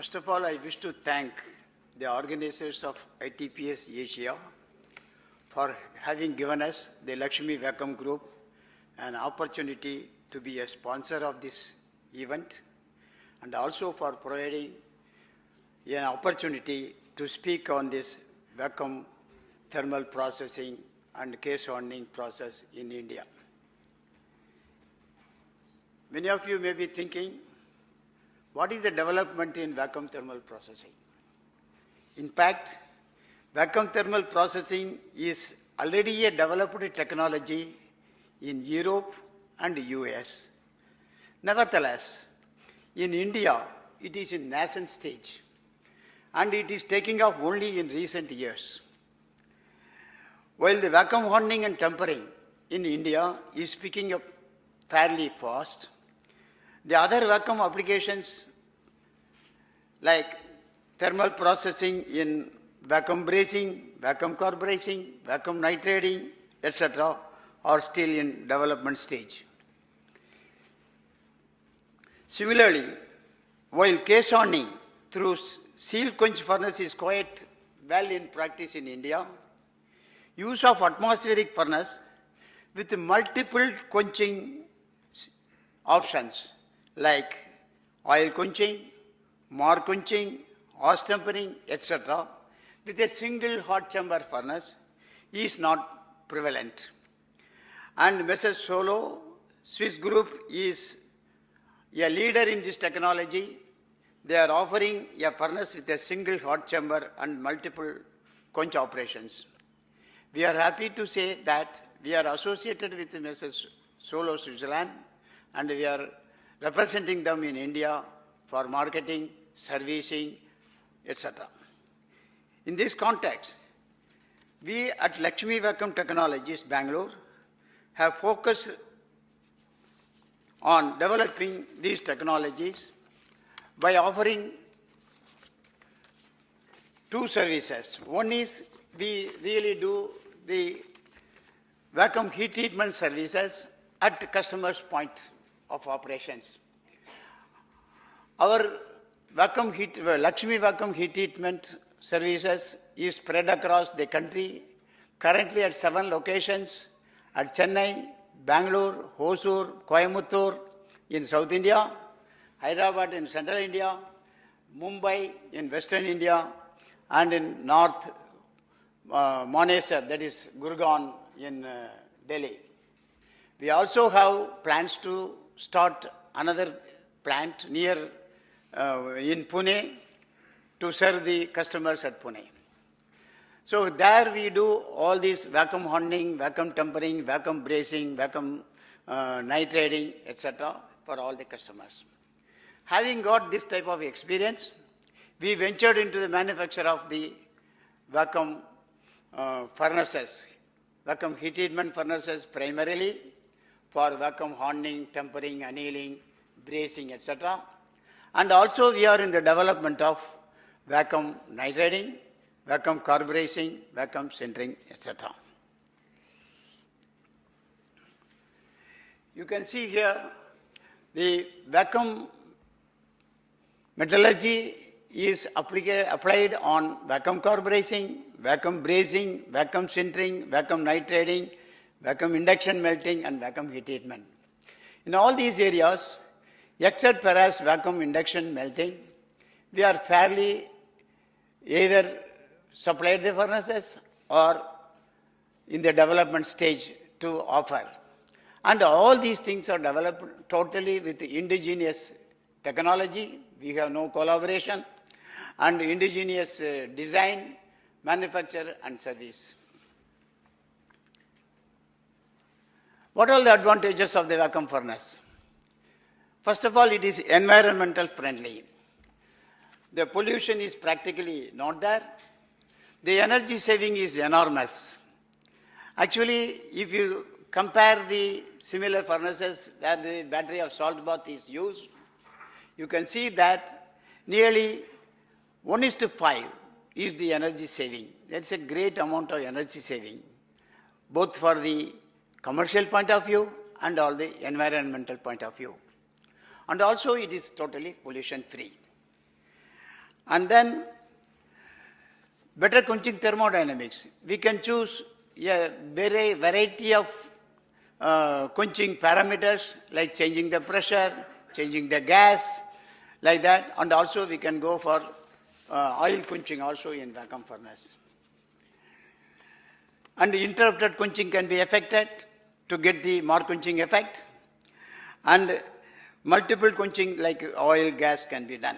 First of all, I wish to thank the organizers of ITPS Asia for having given us, the Lakshmi Vacuum Group, an opportunity to be a sponsor of this event, and also for providing an opportunity to speak on this vacuum thermal processing and case hardening process in India. Many of you may be thinking, what is the development in vacuum thermal processing? In fact, vacuum thermal processing is already a developed technology in Europe and US. Nevertheless, in India, it is in nascent stage, and it is taking off only in recent years. While the vacuum hardening and tempering in India is picking up fairly fast, the other vacuum applications like thermal processing in vacuum brazing, vacuum core brazing, vacuum nitrading, etc. are still in development stage. Similarly, while case hardening through seal quench furnace is quite well in practice in India, use of atmospheric furnace with multiple quenching options like oil quenching, mar quenching, hot tempering, etc. with a single hot chamber furnace is not prevalent. And Mrs. Solo, Swiss Group, is a leader in this technology. They are offering a furnace with a single hot chamber and multiple quench operations. We are happy to say that we are associated with Mrs. Solo Switzerland, and we are representing them in India for marketing, servicing, etc. In this context, we at Lakshmi Vacuum Technologies, Bangalore, have focused on developing these technologies by offering two services. One is we really do the vacuum heat treatment services at customers' point of operations. Our Lakshmi Vacuum heat treatment services is spread across the country, currently at 7 locations at Chennai, Bangalore, Hosur, Coimbatore in South India, Hyderabad in Central India, Mumbai in Western India, and in North Manesar, that is Gurgaon in Delhi. We also have plans to start another plant near in Pune to serve the customers at Pune. So there we do all these vacuum hardening, vacuum tempering, vacuum brazing, vacuum nitrading, etc. for all the customers. Having got this type of experience, we ventured into the manufacture of the vacuum furnaces, vacuum heat treatment furnaces primarily for vacuum hardening, tempering, annealing, brazing, etc. And also we are in the development of vacuum nitrading, vacuum core brazing, vacuum sintering, etc. You can see here the vacuum metallurgy is applied on vacuum core brazing, vacuum sintering, vacuum nitrading, vacuum induction melting, and vacuum heat treatment. In all these areas, except perhaps vacuum induction melting, we are fairly either supplied the furnaces or in the development stage to offer. And all these things are developed totally with indigenous technology. We have no collaboration, and indigenous design, manufacture, and service. What are the advantages of the vacuum furnace? First of all, it is environmental friendly. The pollution is practically not there. The energy saving is enormous. Actually, if you compare the similar furnaces where the battery of salt bath is used, you can see that nearly 1:5 is the energy saving. That's a great amount of energy saving, both for the commercial point of view and all the environmental point of view. And also it is totally pollution free. And then better quenching thermodynamics. We can choose a variety of quenching parameters like changing the pressure, changing the gas, like that. And also we can go for oil quenching also in vacuum furnace. And interrupted quenching can be effected to get the more quenching effect. And multiple quenching like oil, gas can be done.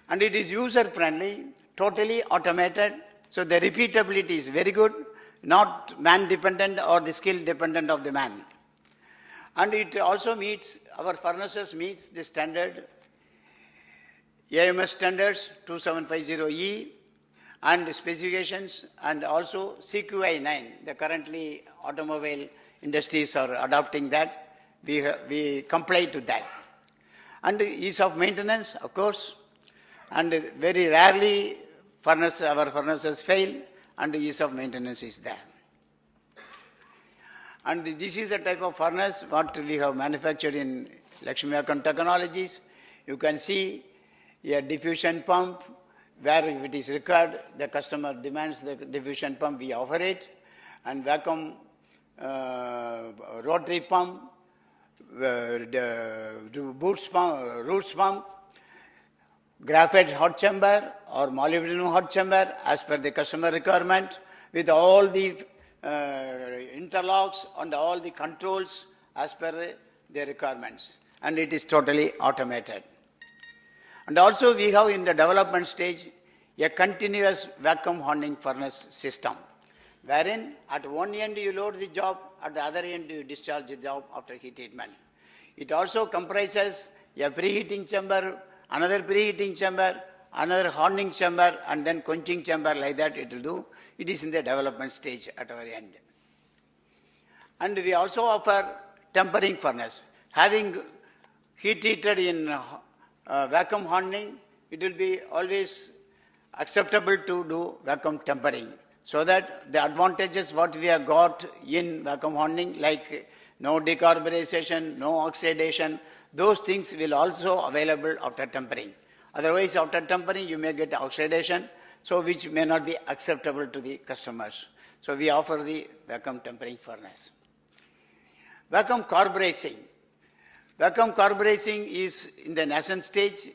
And it is user friendly, totally automated. So the repeatability is very good, not man dependent or the skill dependent of the man. And it also meets, our furnaces meets the standard AMS standards 2750E and specifications, and also CQI 9. The currently automobile industries are adopting that. We comply to that. And ease of maintenance, of course, and very rarely our furnaces fail, and ease of maintenance is there. And this is the type of furnace what we have manufactured in Lakshmi Vacuum Technologies. You can see a diffusion pump, where if it is required, the customer demands the diffusion pump, we offer it, and vacuum rotary pump, the roots pump, graphite hot chamber or molybdenum hot chamber as per the customer requirement, with all the interlocks and all the controls as per the requirements. And it is totally automated. And also we have in the development stage a continuous vacuum hardening furnace system, wherein at one end you load the job, at the other end you discharge the job after heat treatment. It also comprises a preheating chamber, another preheating chamber, another hardening chamber, and then quenching chamber, like that it will do. It is in the development stage at our end. And we also offer tempering furnace. Having heat treated in vacuum hardening, it will be always acceptable to do vacuum tempering, so that the advantages what we have got in vacuum hardening, like no decarburization, no oxidation, those things will also available after tempering. Otherwise, after tempering, you may get oxidation, so which may not be acceptable to the customers. So we offer the vacuum tempering furnace. Vacuum carburizing. Vacuum carburizing is in the nascent stage,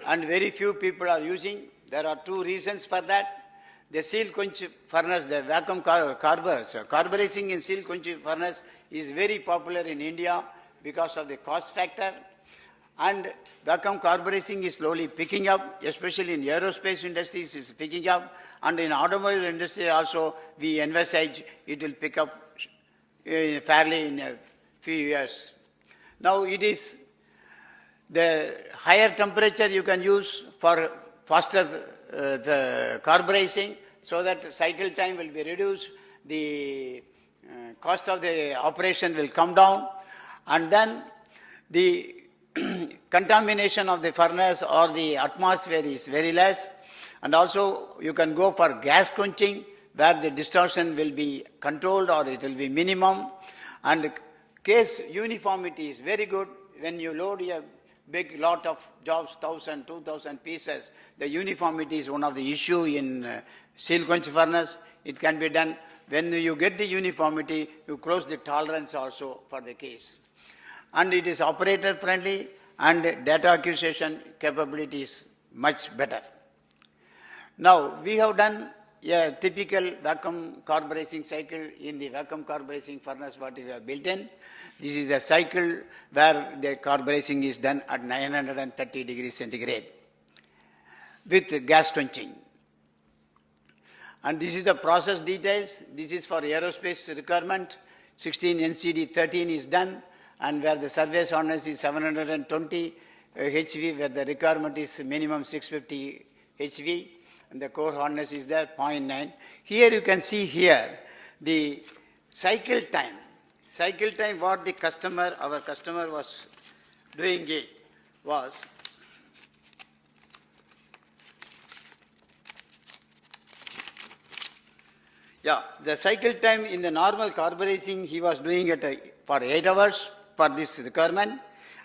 and very few people are using. There are two reasons for that. The seal quench furnace, the vacuum carburizing in seal quench furnace is very popular in India because of the cost factor. And vacuum carburizing is slowly picking up, especially in aerospace industries is picking up, and in automobile industry also we envisage it will pick up fairly in a few years. Now it is the higher temperature you can use for faster the carburizing, so that cycle time will be reduced, the cost of the operation will come down, and then the contamination of the furnace or the atmosphere is very less. And also you can go for gas quenching, where the distortion will be controlled or it will be minimum. And case uniformity is very good. When you load a big lot of jobs, 1,000, 2,000 pieces, the uniformity is one of the issue in seal quench furnace. It can be done. When you get the uniformity, you close the tolerance also for the case. And it is operator friendly, and data acquisition capability is much better. Now, we have done a typical vacuum carburizing cycle in the vacuum carburizing furnace what we have built in. This is the cycle where the carburizing is done at 930 degrees centigrade with gas quenching. And this is the process details. This is for aerospace requirement. 16 NCD 13 is done, and where the surface hardness is 720 HV, where the requirement is minimum 650 HV, and the core hardness is there 0.9. Here you can see here the cycle time. Cycle time what the customer, our customer was doing it was the cycle time in the normal carburizing he was doing it for 8 hours for this requirement,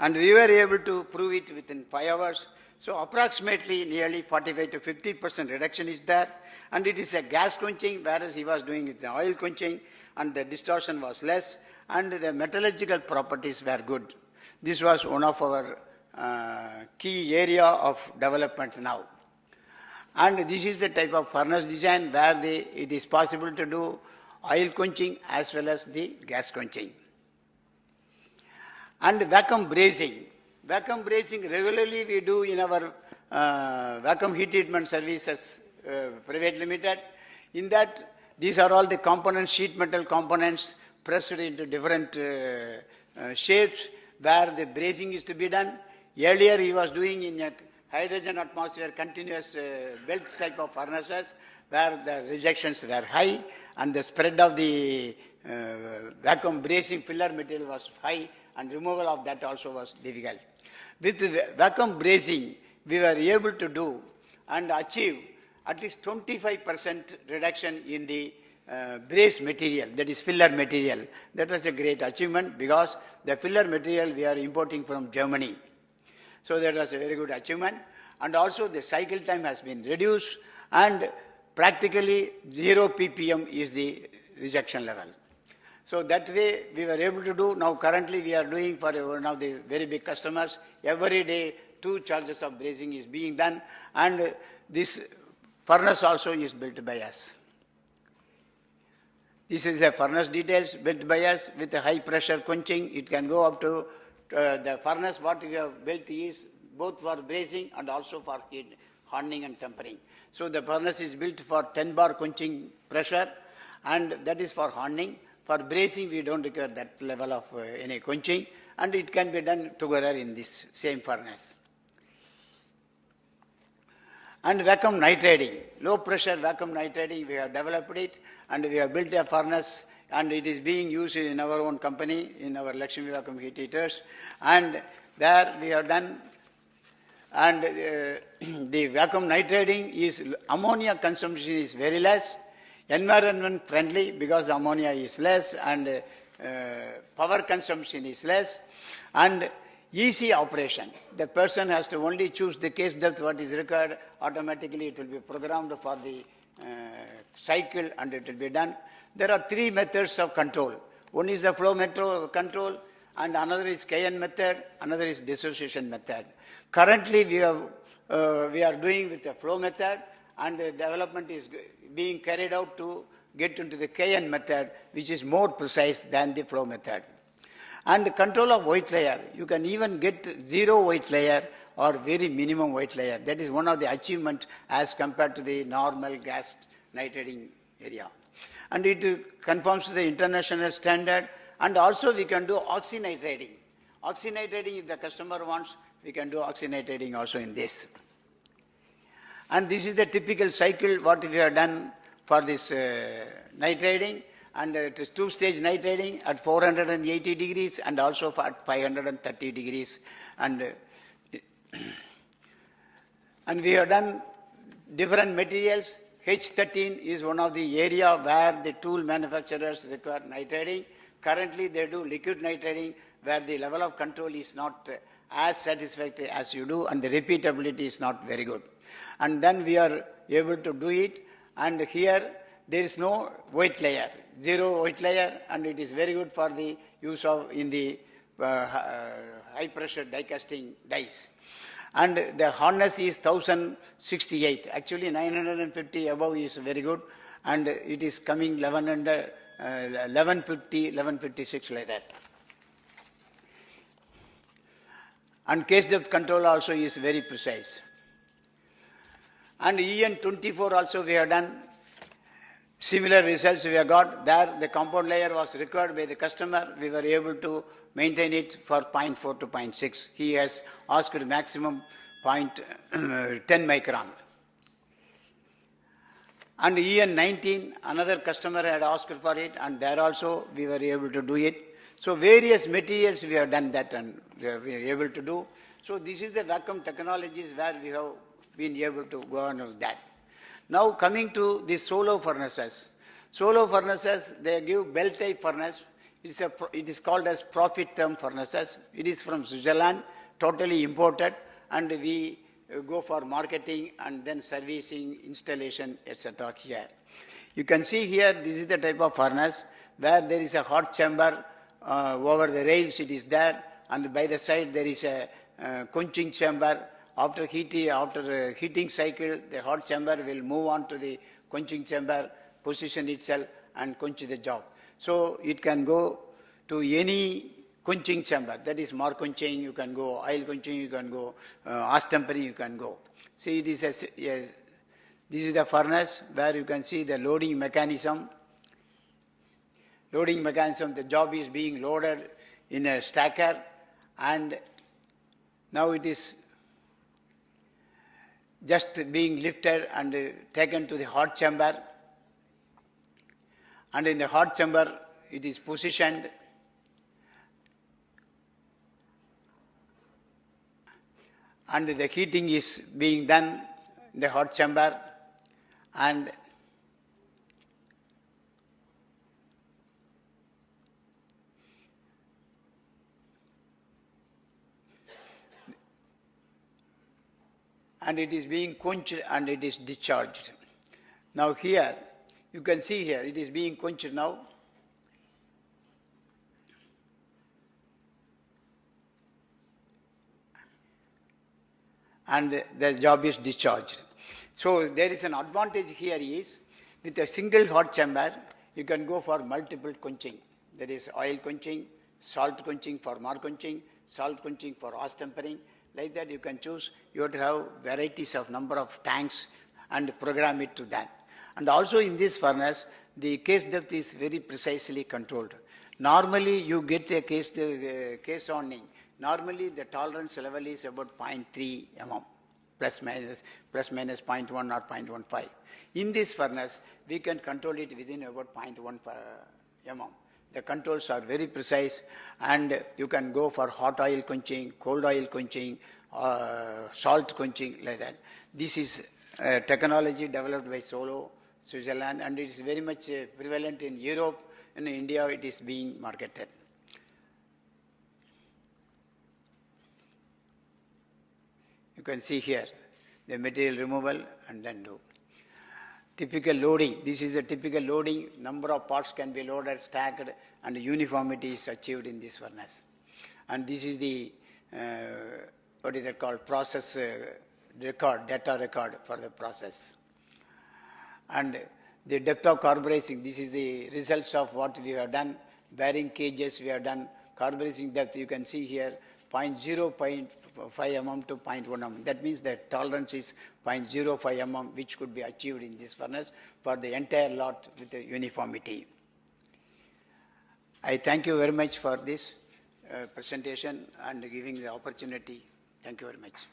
And we were able to prove it within 5 hours. So approximately nearly 45 to 50% reduction is there. And it is a gas quenching, whereas he was doing it the oil quenching, and the distortion was less, and the metallurgical properties were good. This was one of our key area of development now. And this is the type of furnace design where it is possible to do oil quenching as well as the gas quenching. And vacuum brazing. Vacuum brazing regularly we do in our vacuum heat treatment services private limited. In that, these are all the components, sheet metal components pressed into different shapes where the brazing is to be done. Earlier he was doing in a hydrogen atmosphere continuous belt type of furnaces where the rejections were high and the spread of the vacuum brazing filler material was high, and removal of that also was difficult. With the vacuum brazing, we were able to do and achieve at least 25% reduction in the brazed material, that is filler material. That was a great achievement because the filler material we are importing from Germany. So that was a very good achievement. And also the cycle time has been reduced, and practically 0 ppm is the rejection level. So that way we were able to do. Now currently we are doing for one of the very big customers. Every day 2 charges of brazing is being done, and this furnace also is built by us. This is a furnace details built by us with a high pressure quenching. It can go up to the furnace. What we have built is both for brazing and also for heat, hardening and tempering. So the furnace is built for 10 bar quenching pressure, and that is for hardening. For brazing, we don't require that level of any quenching, and it can be done together in this same furnace. And vacuum nitriding, low pressure vacuum nitriding, we have developed it, and we have built a furnace, and it is being used in our own company, in our Lakshmi vacuum heat heaters, and there we have done. And the vacuum nitriding is, ammonia consumption is very less, environment friendly because the ammonia is less, and power consumption is less, and easy operation. The person has to only choose the case depth what is required. Automatically it will be programmed for the cycle, and it will be done. There are 3 methods of control. One is the flow method control, and another is KN method, another is dissociation method. Currently we are doing with the flow method, and the development is being carried out to get into the KN method, which is more precise than the flow method. And the control of white layer, you can even get 0 white layer or very minimum white layer. That is one of the achievements as compared to the normal gas nitriding area. And it conforms to the international standard, and also we can do oxynitriding. Oxynitriding, if the customer wants, we can do oxynitriding also in this. And this is the typical cycle what we have done for this nitriding, and it is 2-stage nitriding at 480 degrees and also at 530 degrees. And we have done different materials. H13 is one of the area where the tool manufacturers require nitriding. Currently they do liquid nitriding where the level of control is not as satisfactory as you do, and the repeatability is not very good. And then we are able to do it, and here there is no white layer, 0 white layer, and it is very good for the use of in the high pressure die casting dies. And the hardness is 1068, actually 950 above is very good, and it is coming 1150, 1156 like that. And case depth control also is very precise. And EN24 also we have done similar results we have got. There the compound layer was required by the customer. We were able to maintain it for 0.4 to 0.6. He has asked maximum 0.10 micron. And EN19, another customer had asked for it, and there also we were able to do it. So various materials we have done that, and we are able to do. So this is the vacuum technologies where we have been able to go on with that. Now coming to the solo furnaces. Solo furnaces, they give bell type furnace. It is called as profit term furnaces. It is from Switzerland, totally imported, and we go for marketing and then servicing, installation, etc. here. You can see here, this is the type of furnace where there is a hot chamber over the rails, it is there, and by the side there is a quenching chamber. After heating cycle, the hot chamber will move on to the quenching chamber, position itself and quench the job. So it can go to any quenching chamber, that is more quenching, you can go, oil quenching, you can go, ash tempering, you can go. See, it is this is the furnace where you can see the loading mechanism. Loading mechanism, the job is being loaded in a stacker, and now it is just being lifted and taken to the hot chamber, and in the hot chamber it is positioned, and the heating is being done in the hot chamber, and it is being quenched and it is discharged. Now here, you can see here, it is being quenched now. And the job is discharged. So there is an advantage here is, with a single hot chamber, you can go for multiple quenching. That is oil quenching, salt quenching for more quenching, salt quenching for ash tempering. Like that you can choose. You have to have varieties of number of tanks and program it to that. And also in this furnace, the case depth is very precisely controlled. Normally you get a case onning. Normally the tolerance level is about 0.3 mm, plus minus 0.1 or 0.15. In this furnace, we can control it within about 0.15 mm. The controls are very precise, and you can go for hot oil quenching, cold oil quenching, salt quenching, like that. This is technology developed by Solo, Switzerland, and it is very much prevalent in Europe. In India, it is being marketed. You can see here the material removal and then do. Typical loading, this is the typical loading, number of parts can be loaded, stacked, and uniformity is achieved in this furnace. And this is the, what is that called, process record, data record for the process. And the depth of carburizing, this is the results of what we have done, bearing cages we have done, carburizing depth, you can see here, 0.5 mm to 0.1 mm. That means the tolerance is 0.05 mm, which could be achieved in this furnace for the entire lot with the uniformity. I thank you very much for this presentation and giving the opportunity. Thank you very much.